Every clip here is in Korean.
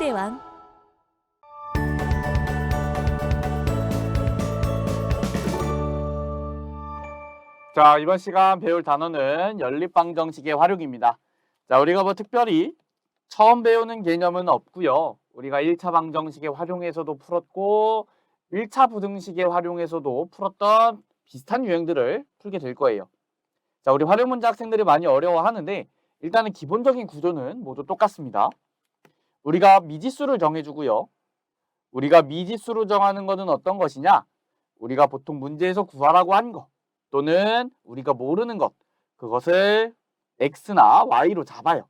수학의 왕. 자, 이번 시간 배울 단어는 연립방정식의 활용입니다. 자, 우리가 특별히 처음 배우는 개념은 없고요. 우리가 1차 방정식의 활용에서도 풀었고 1차 부등식의 활용에서도 풀었던 비슷한 유형들을 풀게 될 거예요. 자, 우리 활용 문제 학생들이 많이 어려워하는데 일단은 기본적인 구조는 모두 똑같습니다. 우리가 미지수를 정해주고요. 우리가 미지수로 정하는 것은 어떤 것이냐? 우리가 보통 문제에서 구하라고 한 것 또는 우리가 모르는 것, 그것을 x나 y로 잡아요.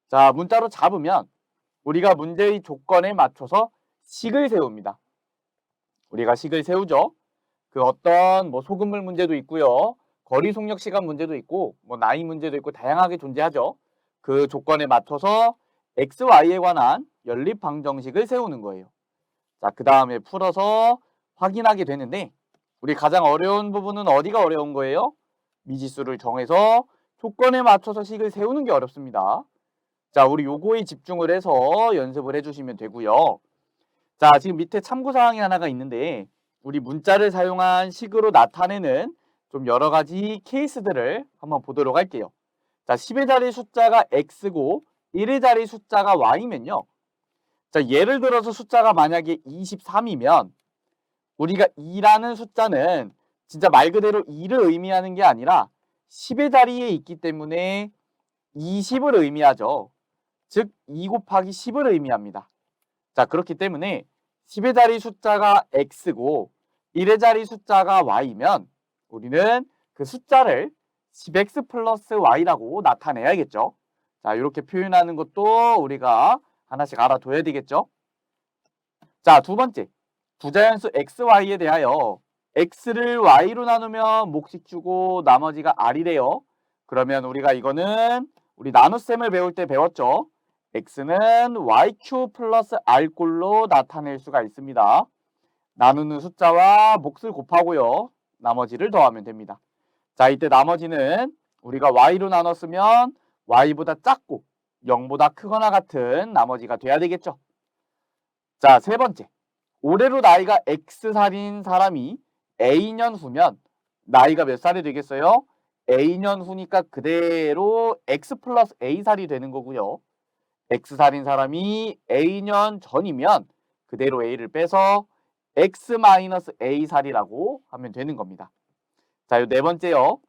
자, 문자로 잡으면 우리가 문제의 조건에 맞춰서 식을 세웁니다. 우리가 식을 세우죠. 그 어떤 소금물 문제도 있고요. 거리 속력 시간 문제도 있고 나이 문제도 있고 다양하게 존재하죠. 그 조건에 맞춰서 x, y에 관한 연립 방정식을 세우는 거예요. 자, 그 다음에 풀어서 확인하게 되는데 우리 가장 어려운 부분은 어디가 어려운 거예요? 미지수를 정해서 조건에 맞춰서 식을 세우는 게 어렵습니다. 자, 우리 요거에 집중을 해서 연습을 해주시면 되고요. 자, 지금 밑에 참고사항이 하나가 있는데 우리 문자를 사용한 식으로 나타내는 좀 여러 가지 케이스들을 한번 보도록 할게요. 자, 10의 자리 숫자가 x고 1의 자리 숫자가 y면요. 자, 예를 들어서 숫자가 만약에 23이면 우리가 2라는 숫자는 진짜 말 그대로 2를 의미하는 게 아니라 10의 자리에 있기 때문에 20을 의미하죠. 즉 2 곱하기 10을 의미합니다. 자, 그렇기 때문에 10의 자리 숫자가 x고 1의 자리 숫자가 y면 우리는 그 숫자를 10x 플러스 y라고 나타내야겠죠. 자, 이렇게 표현하는 것도 우리가 하나씩 알아둬야 되겠죠. 자, 두 번째. 부자연수 x, y에 대하여 x를 y로 나누면 몫씩 주고 나머지가 r이래요. 그러면 우리가 이거는 우리 나눗셈을 배울 때 배웠죠. x는 yq 플러스 r꼴로 나타낼 수가 있습니다. 나누는 숫자와 몫을 곱하고요. 나머지를 더하면 됩니다. 자, 이때 나머지는 우리가 y로 나눴으면 y보다 작고 0보다 크거나 같은 나머지가 돼야 되겠죠. 자, 세 번째. 올해로 나이가 X살인 사람이 A년 후면 나이가 몇 살이 되겠어요? A년 후니까 그대로 X 플러스 A살이 되는 거고요. X살인 사람이 A년 전이면 그대로 A를 빼서 X 마이너스 A살이라고 하면 되는 겁니다. 자, 이 네 번째요.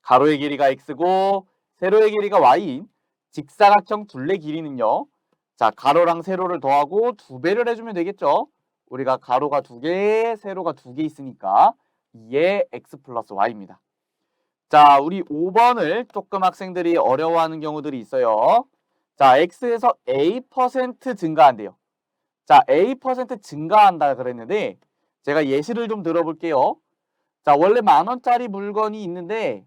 가로의 길이가 X고 세로의 길이가 Y인 직사각형 둘레 길이는요. 자, 가로랑 세로를 더하고 2배를 해주면 되겠죠. 우리가 가로가 2개, 세로가 2개 있으니까 2의 x 플러스 y입니다. 자, 우리 5번을 조금 학생들이 어려워하는 경우들이 있어요. 자, x에서 a% 증가한대요. 자, a% 증가한다 그랬는데 제가 예시를 좀 들어볼게요. 자, 원래 10,000원짜리 물건이 있는데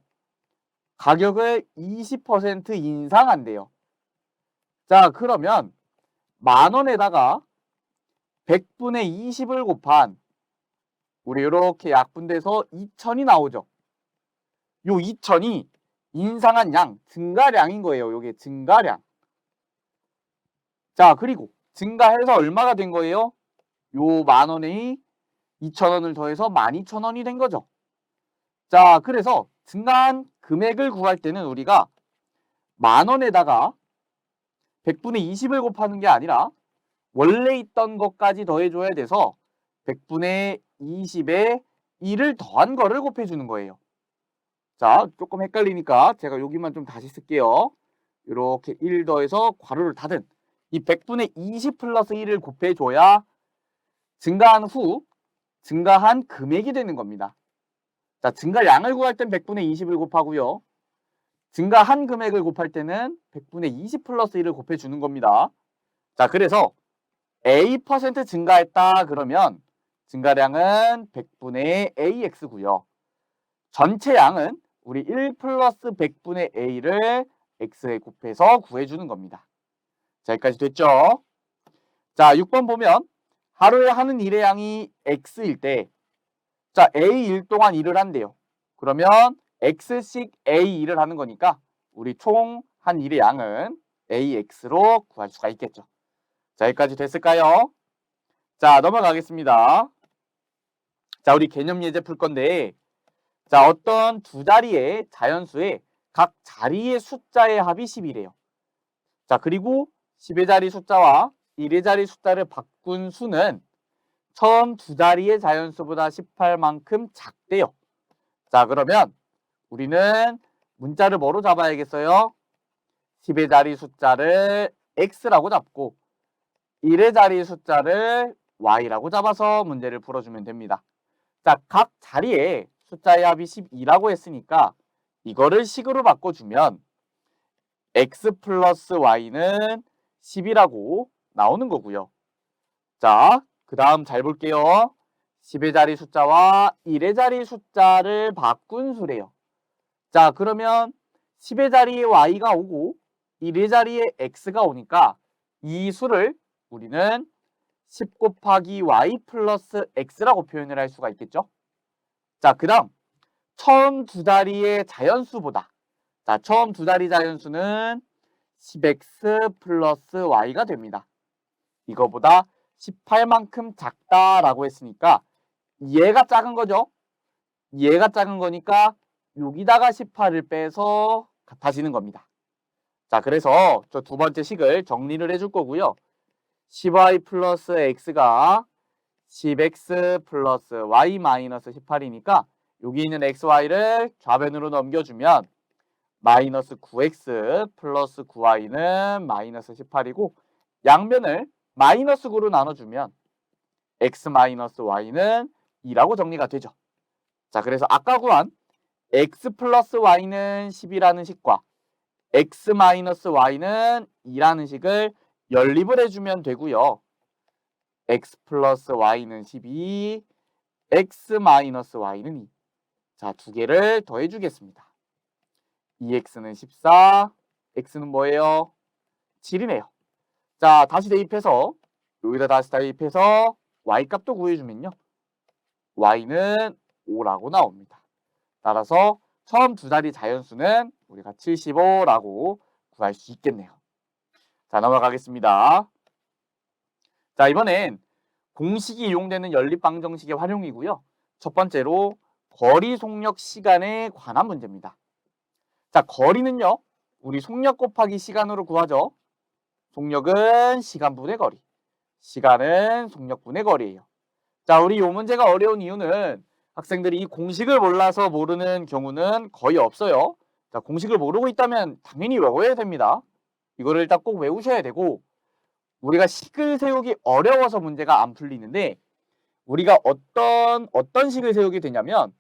가격을 20% 인상한대요. 자, 그러면 10,000원에다가 100분의 20을 곱한 우리 이렇게 약분돼서 2,000이 나오죠. 요 2,000이 인상한 양, 증가량인 거예요. 요게 증가량. 자, 그리고 증가해서 얼마가 된 거예요? 요 10,000원이 2,000원을 더해서 12,000원이 된 거죠. 자, 그래서 증가한 금액을 구할 때는 우리가 10,000원에다가 100분의 20을 곱하는 게 아니라 원래 있던 것까지 더해줘야 돼서 100분의 20에 1을 더한 거를 곱해주는 거예요. 자, 조금 헷갈리니까 제가 여기만 좀 다시 쓸게요. 이렇게 1 더해서 괄호를 닫은 이 100분의 20 플러스 1을 곱해줘야 증가한 후 증가한 금액이 되는 겁니다. 자, 증가량을 구할 땐 100분의 20을 곱하고요. 증가한 금액을 곱할 때는 100분의 20 플러스 1을 곱해주는 겁니다. 자, 그래서 a% 증가했다 그러면 증가량은 100분의 AX고요. 전체 양은 우리 1 플러스 100분의 A를 X에 곱해서 구해주는 겁니다. 자, 여기까지 됐죠? 자, 6번 보면 하루에 하는 일의 양이 X일 때 자, A 일 동안 일을 한대요. 그러면 X씩 A 일을 하는 거니까 우리 총 한 일의 양은 AX로 구할 수가 있겠죠. 자, 여기까지 됐을까요? 자, 넘어가겠습니다. 자, 우리 개념 예제 풀 건데, 자, 어떤 두 자리의 자연수의 각 자리의 숫자의 합이 10이래요. 자, 그리고 10의 자리 숫자와 1의 자리 숫자를 바꾼 수는 처음 두 자리의 자연수보다 18만큼 작대요. 자, 그러면 우리는 문자를 뭐로 잡아야겠어요? 10의 자리 숫자를 x라고 잡고 1의 자리 숫자를 y라고 잡아서 문제를 풀어주면 됩니다. 자, 각 자리에 숫자의 합이 12라고 했으니까 이거를 식으로 바꿔주면 x 플러스 y는 10이라고 나오는 거고요. 자, 그 다음 잘 볼게요. 10의 자리 숫자와 1의 자리 숫자를 바꾼 수래요. 자, 그러면 10의 자리에 y가 오고 1의 자리에 x가 오니까 이 수를 우리는 10 곱하기 y 플러스 x라고 표현을 할 수가 있겠죠. 자, 그 다음 처음 두 자리의 자연수보다, 자, 처음 두 자리 자연수는 10x 플러스 y가 됩니다. 이거보다 18만큼 작다라고 했으니까 얘가 작은 거죠. 얘가 작은 거니까 여기다가 18을 빼서 같아지는 겁니다. 자, 그래서 저 두 번째 식을 정리를 해줄 거고요. 10y 플러스 x가 10x 플러스 y 마이너스 18이니까 여기 있는 xy를 좌변으로 넘겨주면 마이너스 9x 플러스 9y는 마이너스 18이고 양변을 마이너스 9로 나눠주면 x 마이너스 y는 2라고 정리가 되죠. 자, 그래서 아까 구한 x 플러스 y는 10이라는 식과 x 마이너스 y는 2라는 식을 연립을 해주면 되고요. x 플러스 y는 12, x 마이너스 y는 2. 자, 두 개를 더해주겠습니다. 2x는 14, x는 뭐예요? 7이네요. 자, 다시 대입해서 여기다 다시 대입해서 y값도 구해주면요. y는 5라고 나옵니다. 따라서 처음 두 자리 자연수는 우리가 75라고 구할 수 있겠네요. 자, 넘어가겠습니다. 자, 이번엔 공식이 이용되는 연립방정식의 활용이고요. 첫 번째로 거리 속력 시간에 관한 문제입니다. 자, 거리는요, 우리 속력 곱하기 시간으로 구하죠. 속력은 시간분의 거리, 시간은 속력분의 거리예요. 자, 우리 이 문제가 어려운 이유는 학생들이 이 공식을 몰라서 모르는 경우는 거의 없어요. 자, 공식을 모르고 있다면 당연히 외워야 됩니다. 이거를 일단 꼭 외우셔야 되고, 우리가 식을 세우기 어려워서 문제가 안 풀리는데, 우리가 어떤 식을 세우게 되냐면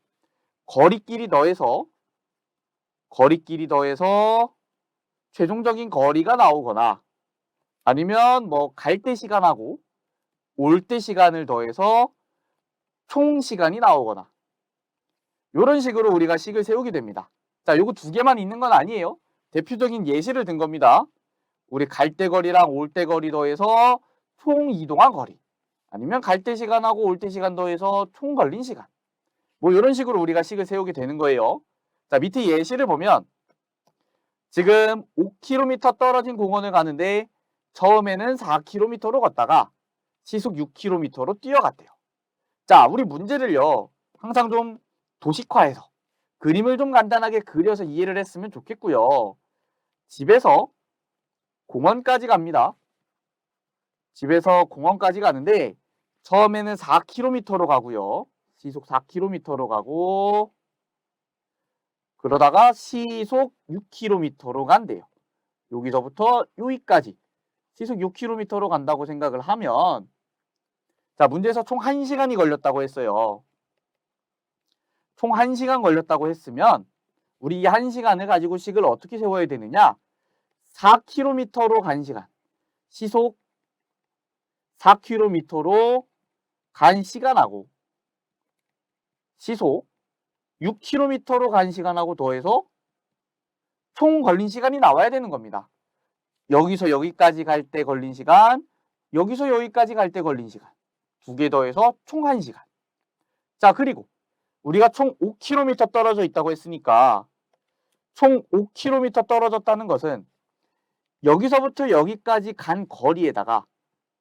거리끼리 더해서 최종적인 거리가 나오거나 아니면 뭐 갈 때 시간하고 올 때 시간을 더해서 총 시간이 나오거나 이런 식으로 우리가 식을 세우게 됩니다. 자, 요거 두 개만 있는 건 아니에요. 대표적인 예시를 든 겁니다. 우리 갈 때 거리랑 올 때 거리 더해서 총 이동한 거리, 아니면 갈 때 시간하고 올 때 시간 더해서 총 걸린 시간, 뭐 이런 식으로 우리가 식을 세우게 되는 거예요. 자, 밑에 예시를 보면 지금 5km 떨어진 공원을 가는데 처음에는 4km로 걷다가 시속 6km로 뛰어갔대요. 자, 우리 문제를요, 항상 좀 도식화해서 그림을 좀 간단하게 그려서 이해를 했으면 좋겠고요. 집에서 공원까지 갑니다. 집에서 공원까지 가는데 처음에는 4km로 가고요. 시속 4km로 가고 그러다가 시속 6km로 간대요. 여기서부터 여기까지 시속 6km로 간다고 생각을 하면, 자, 문제에서 총 1시간이 걸렸다고 했어요. 총 1시간 걸렸다고 했으면 우리 이 1시간을 가지고 식을 어떻게 세워야 되느냐? 4km로 간 시간, 시속 4km로 간 시간하고 시속 6km로 간 시간하고 더해서 총 걸린 시간이 나와야 되는 겁니다. 여기서 여기까지 갈 때 걸린 시간, 여기서 여기까지 갈 때 걸린 시간, 두 개 더해서 총 1시간. 자, 그리고 우리가 총 5km 떨어져 있다고 했으니까 총 5km 떨어졌다는 것은 여기서부터 여기까지 간 거리에다가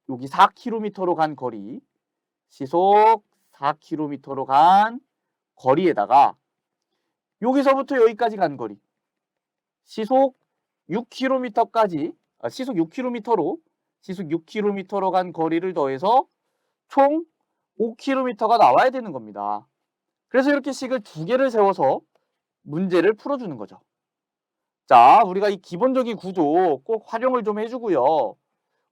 여기 4km로 간 거리, 시속 4km로 간 거리에다가 여기서부터 여기까지 간 거리, 시속 6km까지, 시속 6km로 간 거리를 더해서 총 5km가 나와야 되는 겁니다. 그래서 이렇게 식을 두 개를 세워서 문제를 풀어주는 거죠. 자, 우리가 이 기본적인 구조 꼭 활용을 좀 해주고요.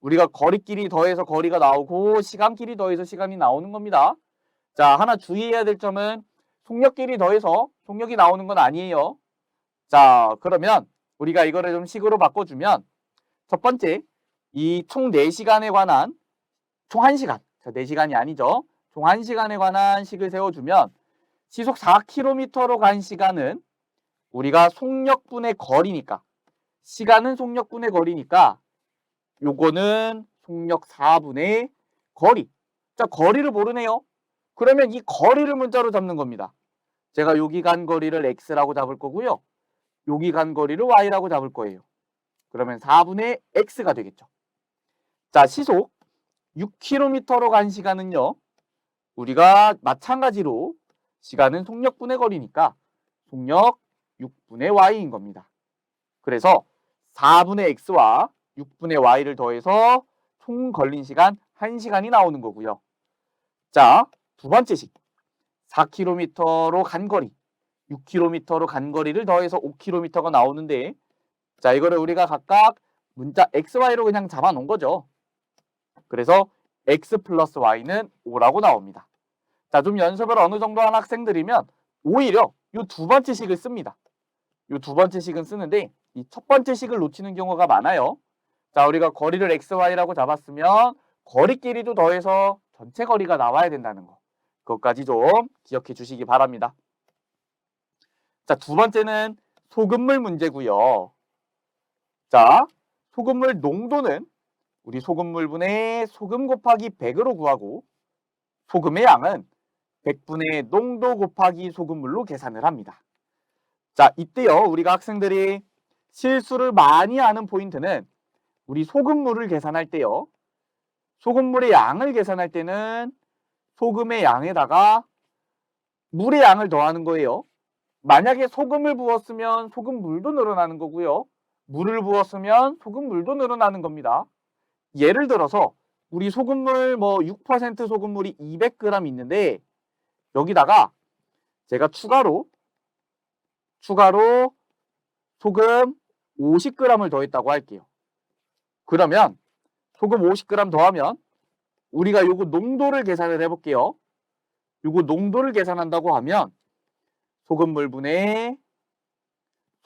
우리가 거리끼리 더해서 거리가 나오고 시간끼리 더해서 시간이 나오는 겁니다. 자, 하나 주의해야 될 점은 속력끼리 더해서 속력이 나오는 건 아니에요. 자, 그러면 우리가 이거를 좀 식으로 바꿔주면 첫 번째, 이 총 4시간에 관한 총 1시간, 자, 4시간이 아니죠. 총 1시간에 관한 식을 세워주면 시속 4km로 간 시간은 우리가 속력분의 거리니까, 시간은 속력분의 거리니까 요거는 속력 4분의 거리. 자, 거리를 모르네요. 그러면 이 거리를 문자로 잡는 겁니다. 제가 여기 간 거리를 x라고 잡을 거고요. 여기 간 거리를 y라고 잡을 거예요. 그러면 4분의 x가 되겠죠. 자, 시속 6km로 간 시간은요. 우리가 마찬가지로 시간은 속력분의 거리니까 속력 6분의 y인 겁니다. 그래서 4분의 x와 6분의 y를 더해서 총 걸린 시간 1시간이 나오는 거고요. 자, 두 번째 식. 4km로 간 거리, 6km로 간 거리를 더해서 5km가 나오는데, 자, 이거를 우리가 각각 문자 xy로 그냥 잡아 놓은 거죠. 그래서 x 플러스 y는 5라고 나옵니다. 자, 좀 연습을 어느 정도 한 학생들이면 오히려 이 두 번째 식을 씁니다. 이 두 번째 식은 쓰는데 이 첫 번째 식을 놓치는 경우가 많아요. 자, 우리가 거리를 xy라고 잡았으면 거리끼리도 더해서 전체 거리가 나와야 된다는 거. 그것까지 좀 기억해 주시기 바랍니다. 자, 두 번째는 소금물 문제고요. 자, 소금물 농도는 우리 소금물분의 소금 곱하기 100으로 구하고 소금의 양은 100분의 농도 곱하기 소금물로 계산을 합니다. 자, 이때요. 우리가 학생들이 실수를 많이 하는 포인트는 우리 소금물을 계산할 때요. 소금물의 양을 계산할 때는 소금의 양에다가 물의 양을 더하는 거예요. 만약에 소금을 부었으면 소금물도 늘어나는 거고요. 물을 부었으면 소금물도 늘어나는 겁니다. 예를 들어서 우리 소금물 6% 소금물이 200g 있는데 여기다가 제가 추가로 소금 50g을 더했다고 할게요. 그러면 소금 50g 더하면 우리가 요거 농도를 계산을 해볼게요. 요거 농도를 계산한다고 하면 소금물분의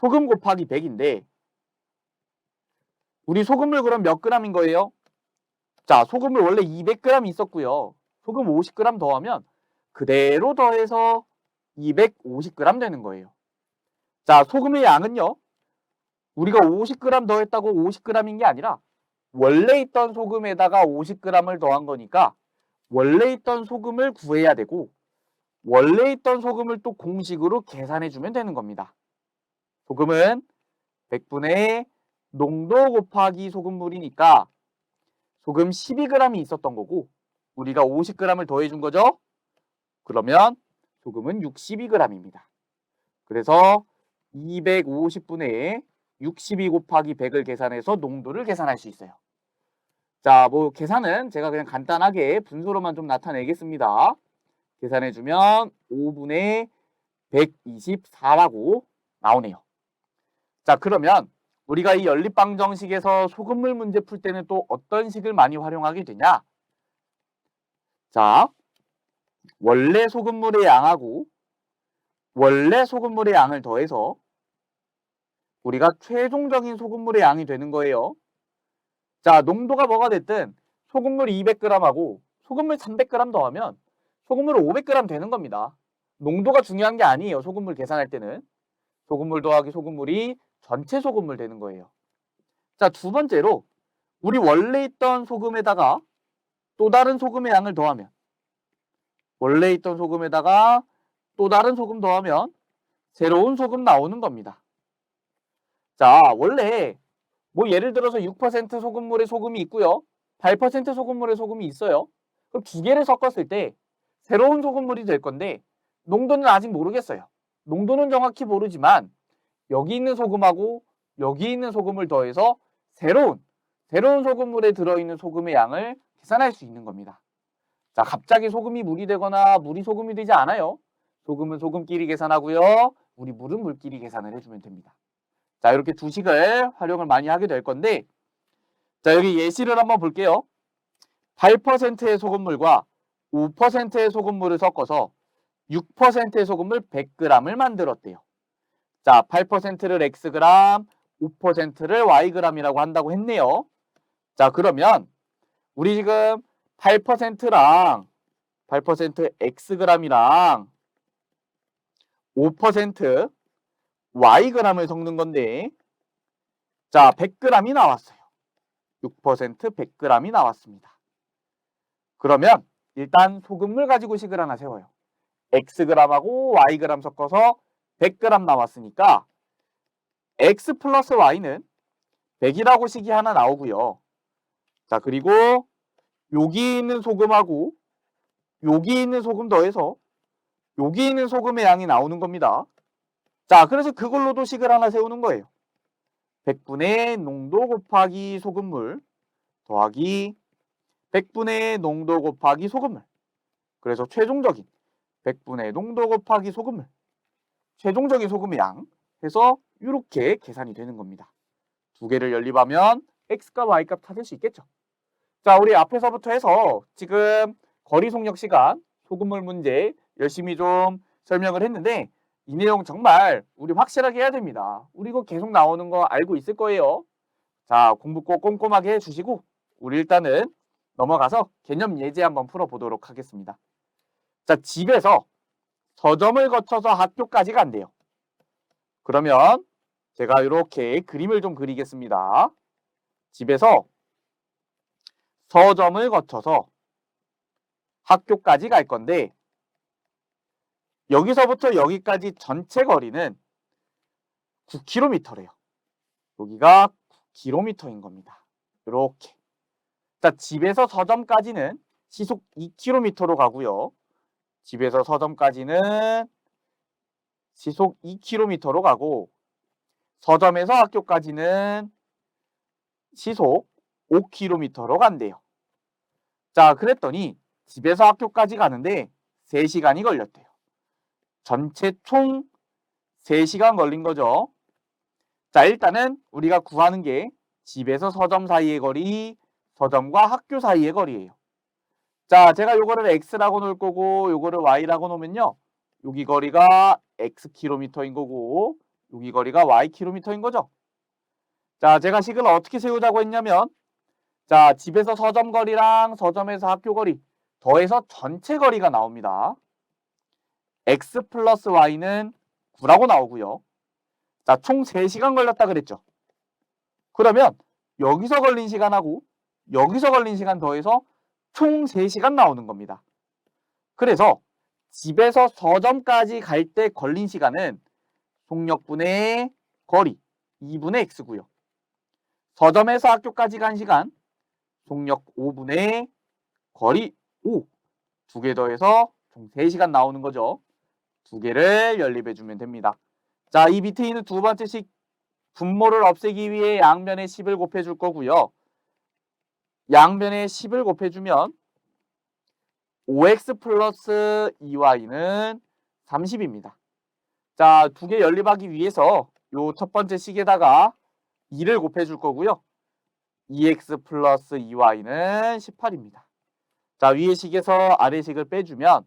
소금 곱하기 100인데 우리 소금물 그럼 몇 g인 거예요? 자, 소금물 원래 200g 있었고요. 소금 50g 더하면 그대로 더해서 250g 되는 거예요. 자, 소금의 양은요. 우리가 50g 더했다고 50g인 게 아니라 원래 있던 소금에다가 50g을 더한 거니까 원래 있던 소금을 구해야 되고 원래 있던 소금을 또 공식으로 계산해 주면 되는 겁니다. 소금은 100분의 농도 곱하기 소금물이니까 소금 12g이 있었던 거고 우리가 50g을 더해 준 거죠. 그러면 소금은 62g입니다. 그래서 250분의 62 곱하기 100을 계산해서 농도를 계산할 수 있어요. 자, 계산은 제가 그냥 간단하게 분수로만 좀 나타내겠습니다. 계산해주면 5분의 124라고 나오네요. 자, 그러면 우리가 이 연립방정식에서 소금물 문제 풀 때는 또 어떤 식을 많이 활용하게 되냐? 자, 원래 소금물의 양하고 원래 소금물의 양을 더해서 우리가 최종적인 소금물의 양이 되는 거예요. 자, 농도가 뭐가 됐든 소금물 200g하고 소금물 300g 더하면 소금물 500g 되는 겁니다. 농도가 중요한 게 아니에요. 소금물 계산할 때는. 소금물 더하기 소금물이 전체 소금물 되는 거예요. 자, 두 번째로 우리 원래 있던 소금에다가 또 다른 소금의 양을 더하면 원래 있던 소금에다가 또 다른 소금 더하면 새로운 소금 나오는 겁니다. 자, 원래 예를 들어서 6% 소금물에 소금이 있고요. 8% 소금물에 소금이 있어요. 그럼 두 개를 섞었을 때 새로운 소금물이 될 건데 농도는 아직 모르겠어요. 농도는 정확히 모르지만 여기 있는 소금하고 여기 있는 소금을 더해서 새로운 소금물에 들어있는 소금의 양을 계산할 수 있는 겁니다. 자, 갑자기 소금이 물이 되거나 물이 소금이 되지 않아요. 소금은 소금끼리 계산하고요. 물은 물끼리 계산을 해주면 됩니다. 자, 이렇게 두 식을 활용을 많이 하게 될 건데, 자, 여기 예시를 한번 볼게요. 8%의 소금물과 5%의 소금물을 섞어서 6%의 소금물 100g을 만들었대요. 자, 8%를 xg, 5%를 yg이라고 한다고 했네요. 자, 그러면 우리 지금 8%랑 8% xg이랑 5% yg을 섞는 건데, 자, 100g이 나왔어요. 6% 100g이 나왔습니다. 그러면 일단 소금물 가지고 식을 하나 세워요. xg하고 yg 섞어서 100g 나왔으니까 x 플러스 y는 100이라고 식이 하나 나오고요. 자, 그리고 여기 있는 소금하고 여기 있는 소금 더해서 여기 있는 소금의 양이 나오는 겁니다. 자, 그래서 그걸로도 식을 하나 세우는 거예요. 100분의 농도 곱하기 소금물 더하기 100분의 농도 곱하기 소금물. 그래서 최종적인 100분의 농도 곱하기 소금물. 최종적인 소금의 양 해서 이렇게 계산이 되는 겁니다. 두 개를 연립하면 x값, y값 찾을 수 있겠죠. 자, 우리 앞에서부터 해서 지금 거리 속력 시간 소금물 문제 열심히 좀 설명을 했는데 이 내용 정말 우리 확실하게 해야 됩니다. 우리 이거 계속 나오는 거 알고 있을 거예요. 자, 공부 꼭 꼼꼼하게 해주시고 우리 일단은 넘어가서 개념 예제 한번 풀어보도록 하겠습니다. 자, 집에서 서점을 거쳐서 학교까지 간대요. 그러면 제가 이렇게 그림을 좀 그리겠습니다. 집에서 서점을 거쳐서 학교까지 갈 건데 여기서부터 여기까지 전체 거리는 9km래요. 여기가 9km인 겁니다. 이렇게. 자, 집에서 서점까지는 시속 2km로 가고요. 집에서 서점까지는 시속 2km로 가고 서점에서 학교까지는 시속 5km로 간대요. 자, 그랬더니 집에서 학교까지 가는데 3시간이 걸렸대요. 전체 총 3시간 걸린 거죠. 자, 일단은 우리가 구하는 게 집에서 서점 사이의 거리, 서점과 학교 사이의 거리예요. 자, 제가 요거를 x라고 놓을 거고 요거를 y라고 놓으면요. 여기 거리가 xkm인 거고 여기 거리가 ykm인 거죠. 자, 제가 식을 어떻게 세우자고 했냐면 자, 집에서 서점 거리랑 서점에서 학교 거리 더해서 전체 거리가 나옵니다. x 플러스 y는 9라고 나오고요. 자, 총 3시간 걸렸다 그랬죠. 그러면 여기서 걸린 시간하고 여기서 걸린 시간 더해서 총 3시간 나오는 겁니다. 그래서 집에서 서점까지 갈 때 걸린 시간은 속력분의 거리 2분의 x고요. 서점에서 학교까지 간 시간 속력 5분의 거리 5. 두 개 더해서 총 3시간 나오는 거죠. 두 개를 연립해주면 됩니다. 자, 이 밑에 있는 두 번째 식 분모를 없애기 위해 양변에 10을 곱해줄 거고요. 양변에 10을 곱해주면 5x 플러스 2y는 30입니다. 자, 두 개 연립하기 위해서 요 첫 번째 식에다가 2를 곱해줄 거고요. 2x 플러스 2y는 18입니다. 자, 위의 식에서 아래 식을 빼주면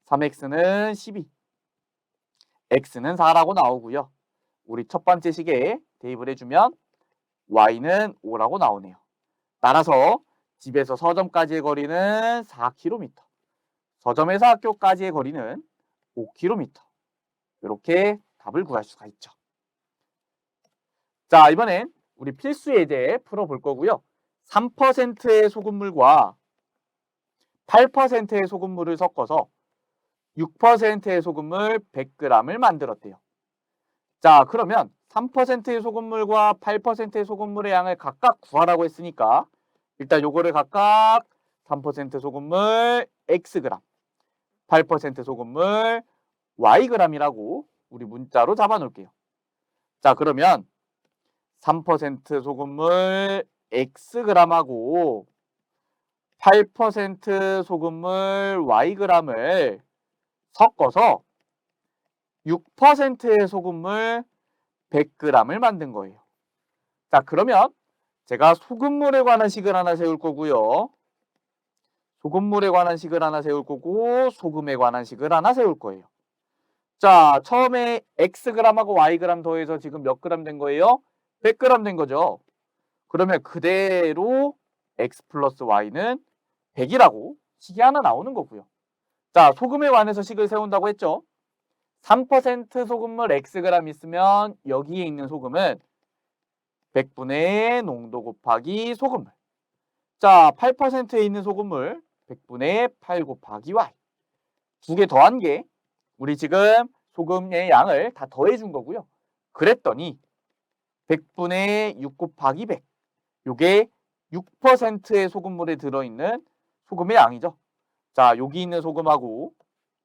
3x는 12, x는 4라고 나오고요. 우리 첫 번째 식에 대입을 해주면 y는 5라고 나오네요. 따라서 집에서 서점까지의 거리는 4km, 서점에서 학교까지의 거리는 5km. 이렇게 답을 구할 수가 있죠. 자, 이번엔 우리 필수 예제 풀어볼 거고요. 3%의 소금물과 8%의 소금물을 섞어서 6%의 소금물 100g을 만들었대요. 자, 그러면 3%의 소금물과 8%의 소금물의 양을 각각 구하라고 했으니까 일단 요거를 각각 3% 소금물 Xg, 8% 소금물 Yg이라고 우리 문자로 잡아 놓을게요. 자, 그러면 3% 소금물 Xg하고 8% 소금물 Yg을 섞어서 6%의 소금물 100g을 만든 거예요. 자, 그러면 제가 소금물에 관한 식을 하나 세울 거고요. 소금물에 관한 식을 하나 세울 거고 소금에 관한 식을 하나 세울 거예요. 자, 처음에 Xg하고 Yg 더해서 지금 몇 g 된 거예요? 100g 된 거죠. 그러면 그대로 X 플러스 Y는 100이라고 식이 하나 나오는 거고요. 자, 소금에 관해서 식을 세운다고 했죠. 3% 소금물 Xg 있으면 여기에 있는 소금은 100분의 농도 곱하기 소금물. 자, 8%에 있는 소금물 100분의 8 곱하기 Y. 두 개 더한 게 우리 지금 소금의 양을 다 더해준 거고요. 그랬더니 100분의 6 곱하기 100. 요게 6%의 소금물에 들어있는 소금의 양이죠. 자, 여기 있는 소금하고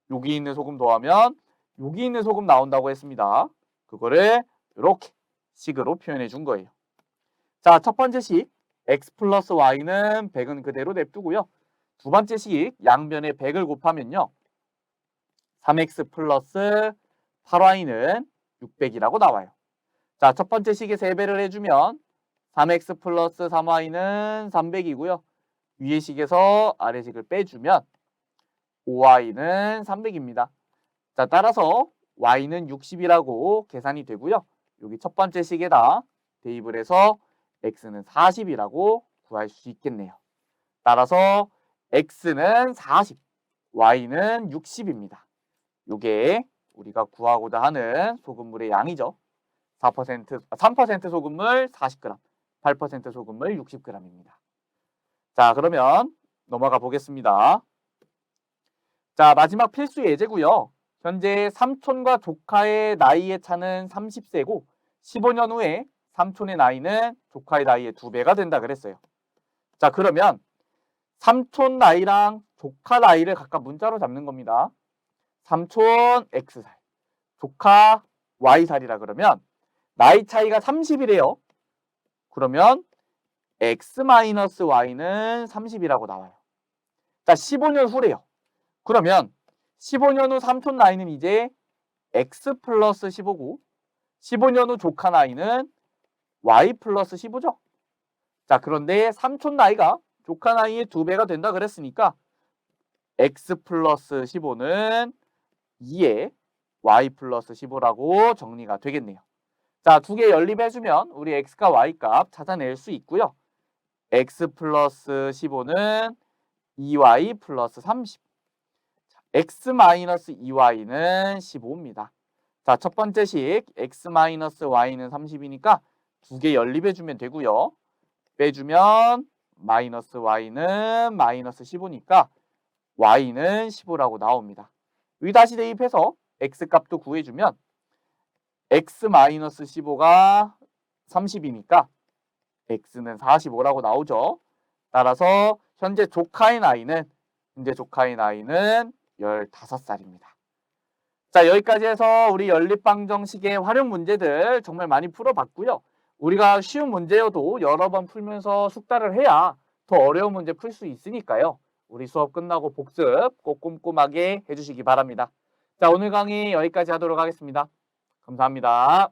여기 있는 소금 더하면 여기 있는 소금 나온다고 했습니다. 그거를 이렇게 식으로 표현해 준 거예요. 자, 첫 번째 식 X 플러스 Y는 100은 그대로 냅두고요. 두 번째 식 양변에 100을 곱하면요. 3X 플러스 8Y는 600이라고 나와요. 자, 첫 번째 식에 3배를 해주면 3X 플러스 3Y는 300이고요. 위의 식에서 아래 식을 빼주면 5Y는 300입니다. 자, 따라서 Y는 60이라고 계산이 되고요. 여기 첫 번째 식에다 대입을 해서 X는 40이라고 구할 수 있겠네요. 따라서 X는 40, Y는 60입니다. 요게 우리가 구하고자 하는 소금물의 양이죠. 3% 소금물 40g, 8% 소금물 60g입니다. 자, 그러면 넘어가 보겠습니다. 자, 마지막 필수 예제고요. 현재 삼촌과 조카의 나이의 차는 30세고 15년 후에 삼촌의 나이는 조카의 나이의 2배가 된다 그랬어요. 자, 그러면 삼촌 나이랑 조카 나이를 각각 문자로 잡는 겁니다. 삼촌 X살, 조카 Y살이라 그러면 나이 차이가 30이래요. 그러면 X-Y는 30이라고 나와요. 자, 15년 후래요. 그러면 15년 후 삼촌 나이는 이제 X 플러스 15고 15년 후 조카 나이는 Y 플러스 15죠. 자, 그런데 삼촌 나이가 조카 나이의 2배가 된다 그랬으니까 X 플러스 15는 2에 Y 플러스 15라고 정리가 되겠네요. 자, 두 개 연립해주면 우리 X과 Y 값 찾아낼 수 있고요. X 플러스 15는 2Y 플러스 30. X 마이너스 2Y는 15입니다. 자, 첫 번째 식 X 마이너스 Y는 30이니까 두 개 연립해주면 되고요. 빼주면 마이너스 Y는 마이너스 15니까 Y는 15라고 나옵니다. 여기 다시 대입해서 X 값도 구해주면 X 마이너스 15가 30이니까 X는 45라고 나오죠. 따라서 현재 조카의 나이는 15살입니다. 자, 여기까지 해서 우리 연립방정식의 활용 문제들 정말 많이 풀어봤고요. 우리가 쉬운 문제여도 여러 번 풀면서 숙달을 해야 더 어려운 문제 풀 수 있으니까요. 우리 수업 끝나고 복습 꼭 꼼꼼하게 해주시기 바랍니다. 자, 오늘 강의 여기까지 하도록 하겠습니다. 감사합니다.